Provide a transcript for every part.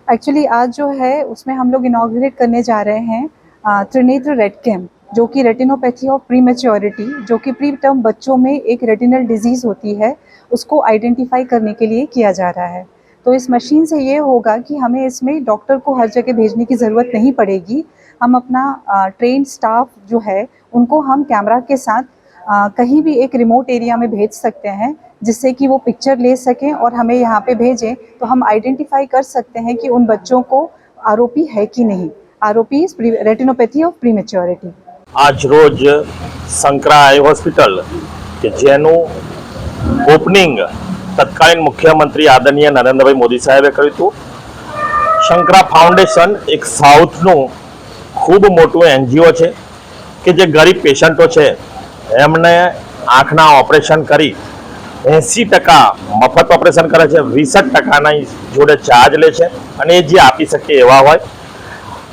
Actually आज जो है उसमें हम लोग इनॉग्रेट करने जा रहे हैं त्रिनेत्र रेड कैम्प, जो कि रेटिनोपैथी ऑफ प्री मैच्योरिटी, जो कि प्री टर्म बच्चों में एक रेटिनल डिजीज़ होती है, उसको आइडेंटिफाई करने के लिए किया जा रहा है। तो इस मशीन से ये होगा कि हमें इसमें डॉक्टर को हर जगह भेजने की ज़रूरत नहीं पड़ेगी। हम अपना ट्रेन स्टाफ जो है उनको हम कैमरा के साथ कहीं भी एक रिमोट एरिया में भेज सकते हैं, जिससे कि वो पिक्चर ले सकें और हमें यहाँ पे भेजें, तो हम आइडेंटिफाई कर सकते हैं कि उन बच्चों को आरोपी है कि नहीं। आरोपी is retinopathy of pre maturity. आज रोज संकरा आई हॉस्पिटल के जेनु ओपनिंग तत्कालीन मुख्यमंत्री आदरणीय नरेंद्र भाई मोदी साहेबे कर्युं हतुं। शंकरा फाउंडेशन एक साउथनु खूब मोटुं एनजीओ छे के जे गरीब पेशंटो छे एमने आँखना ऑपरेशन करी 80% मफत ऑपरेशन करे छे, 20% जोड़े चार्ज ले छे अने जे आपी शके एवा होय।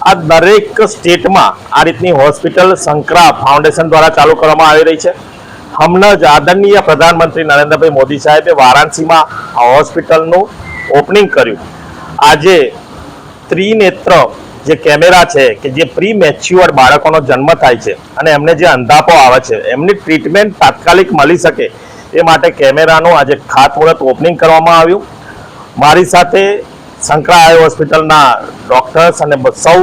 आ दरेक स्टेट में आ रीतनी हॉस्पिटल संकरा फाउंडेशन द्वारा चालू करवामां आवी रही है। हमने ज आदरणीय प्रधानमंत्री नरेंद्र भाई मोदी साहेबे वाराणसी में आ हॉस्पिટલનું ओपनिंग कर्યું। आजे त्रिनेत्र जे कैमेरा है कि जे प्री मैच्योर बाळकोनो जन्म थाय छे अने एमने जे अंधापो आवे छे एमनी ट्रीटमेंट तात्कालिक मळी शके ए माटे कैमेरानुं आजे खातमुहूर्त ओपनिंग करवामां आव्युं। मारी साथे संकरा आई हॉस्पिटलना डॉक्टर्स अने सौ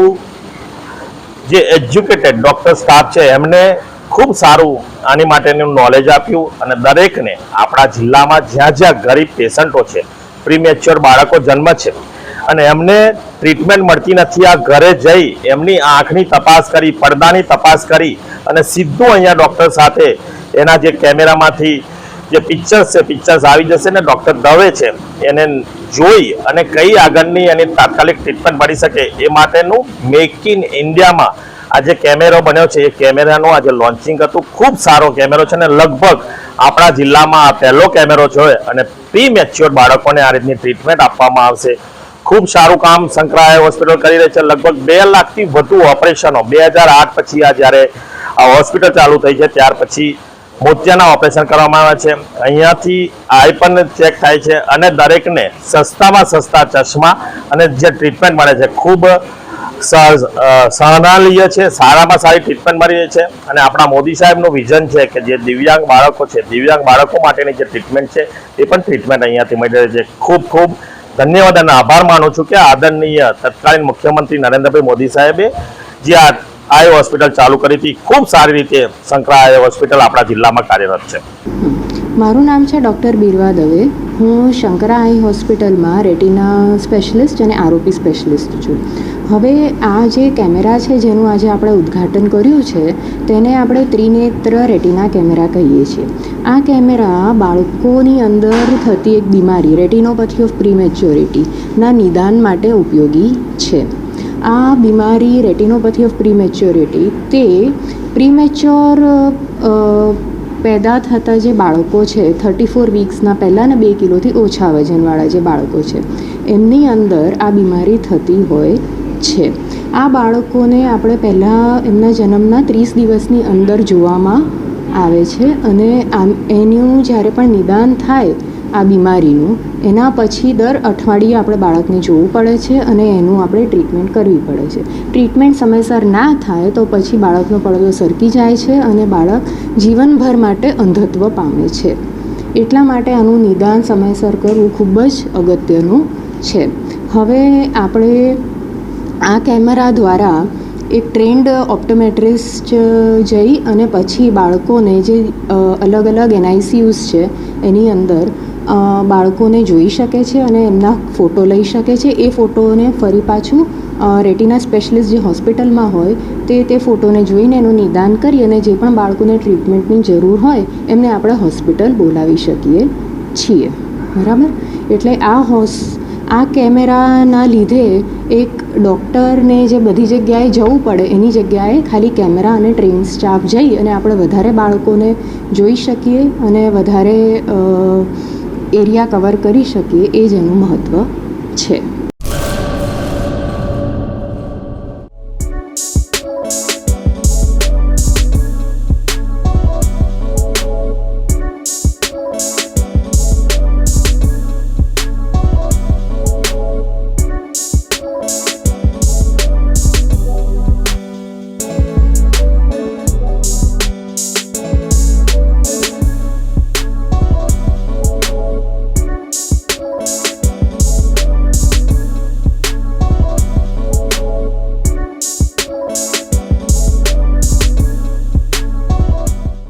जे एज्युकेटेड डॉक्टर स्टाफ है एमने खूब सारू आनी माटेनुं नॉलेज आप्युं अने दरेकने आपणा जिल्लामां ज्यां ज्यां गरीब पेशंटो छे, प्रीमेच्योर बाळको जन्म छे अने एमने ट्रीटमेंट मळती नथी, आ घरे जई एमनी आँखनी तपास करी, પડદાની तपास करी अने सीधुं अहींया डॉक्टर साथे एना जे कैमेरामांथी जे पिक्चर्स है पिक्चर्स आवी जशे ने डॉक्टर दवे छे एने जोई अने कई आगळनी एनी तात्कालिक ट्रीटमेंट मळी शके ए माटेनुं मेक इन इंडिया में आज कैमेरो बन्यो छे। ए कैमेरानुं आज लॉन्चिंग हतुं। खूब सारो कैमेरो छे ने लगभग आपणा जिल्लामां आ पहेलो कैमेरो छे अने प्री मैच्योर बाळकोने आ रीतनी ट्रीटमेंट आपवामां आवशे। खूब सारू काम संकरा आई हॉस्पिटल करी रही है। लगभग 2 लाख थी वधु ऑपरेशनों 2008 पछी आ ज्यारे आ हॉस्पिटल चालू थई छे त्यार पछी मोतियाना ऑपरेशन करवामां आवे छे। अहींयाथी आई पण चेक थाय छे अने दरेकने सस्तामां सस्ता चश्मा अने जे ट्रीटमेंट मळे छे खूब सराहनीय छे, सारामां सारी ट्रीटमेंट मळी रही छे। अने आपणा मोदी साहेबनुं विजन छे के जे दिव्यांग बाळको छे, दिव्यांग बाळको माटेनी जे ट्रीटमेंट छे ए पण ट्रीटमेंट अहींयाथी मळी रही छे। खूब खूब धन्यवाद અને આભાર માનું છું કે આદરણીય તત્કાલીન મુખ્યમંત્રી નરેન્દ્રભાઈ મોદી સાહેબે જે આઈ હોસ્પિટલ ચાલુ કરી હતી ખૂબ સારી રીતે સંકરા આઈ હોસ્પિટલ આપણા જિલ્લામાં કાર્યરત છે। મારું નામ છે ડૉક્ટર બીરવા દવે। હું શંકરા આઈ હોસ્પિટલમાં રેટિના સ્પેશિયલિસ્ટ અને આરોપી સ્પેશિયલિસ્ટ છું। હવે આ જે કેમેરા છે જેનું આજે આપણે ઉદ્ઘાટન કર્યું છે તેને આપણે ત્રિનેત્ર રેટિના કેમેરા કહીએ છીએ। આ કેમેરા બાળકોની અંદર થતી એક બીમારી રેટિનોપેથી ઓફ પ્રીમેચ્યોરિટીના નિદાન માટે ઉપયોગી છે। આ બીમારી રેટિનોપેથી ઓફ પ્રીમેચ્યોરિટી તે પ્રીમેચ્યોર पैदा थता जे बाळको छे 34 वीक्सना पहला ने 2 किलोथी ओछा वजनवाळा जे बाळको छे एमनी अंदर आ बीमारी थती होय छे। आ बाळकोने आपणे पहला एमना जन्मना 30 दिवसनी अंदर जोवामां आवे छे अने एनुं ज्यारे पण निदान थाय आ बीमारीनुं एना पछी दर अठवाडिये આપણે બાળકને જોવું પડે છે અને એનું આપણે ટ્રીટમેન્ટ કરવી પડે છે। ટ્રીટમેન્ટ સમયસર ના થાય તો પછી બાળકનો પડદો સરકી જાય છે અને બાળક જીવનભર માટે અંધત્વ પામે છે। એટલા માટે આનું નિદાન સમયસર કરવું ખૂબ જ અગત્યનું છે। હવે આપણે આ કેમેરા દ્વારા એક ટ્રેન્ડ ઓપ્ટોમેટ્રિસ્ટ જઈ અને પછી બાળકોને જે અલગ અલગ એનઆઈસીયુઝ છે એની અંદર બાળકોને જોઈ શકે છે અને એમના ફોટો લઈ શકે છે। એ ફોટોને ફરી પાછું રેટિના સ્પેશિયલિસ્ટ જે હોસ્પિટલમાં હોય તે ફોટોને જોઈને એનું નિદાન કરી અને જે પણ બાળકોને ટ્રીટમેન્ટની જરૂર હોય એમને આપણે હોસ્પિટલ બોલાવી શકીએ છીએ। બરાબર। એટલે આ કેમેરાના લીધે એક ડૉક્ટરને જે બધી જગ્યાએ જવું પડે એની જગ્યાએ ખાલી કેમેરા અને ટ્રેન સ્ટાફ જઈ અને આપણે વધારે બાળકોને જોઈ શકીએ અને વધારે એરિયા કવર કરી શકીએ એ જ એનું મહત્ત્વ છે।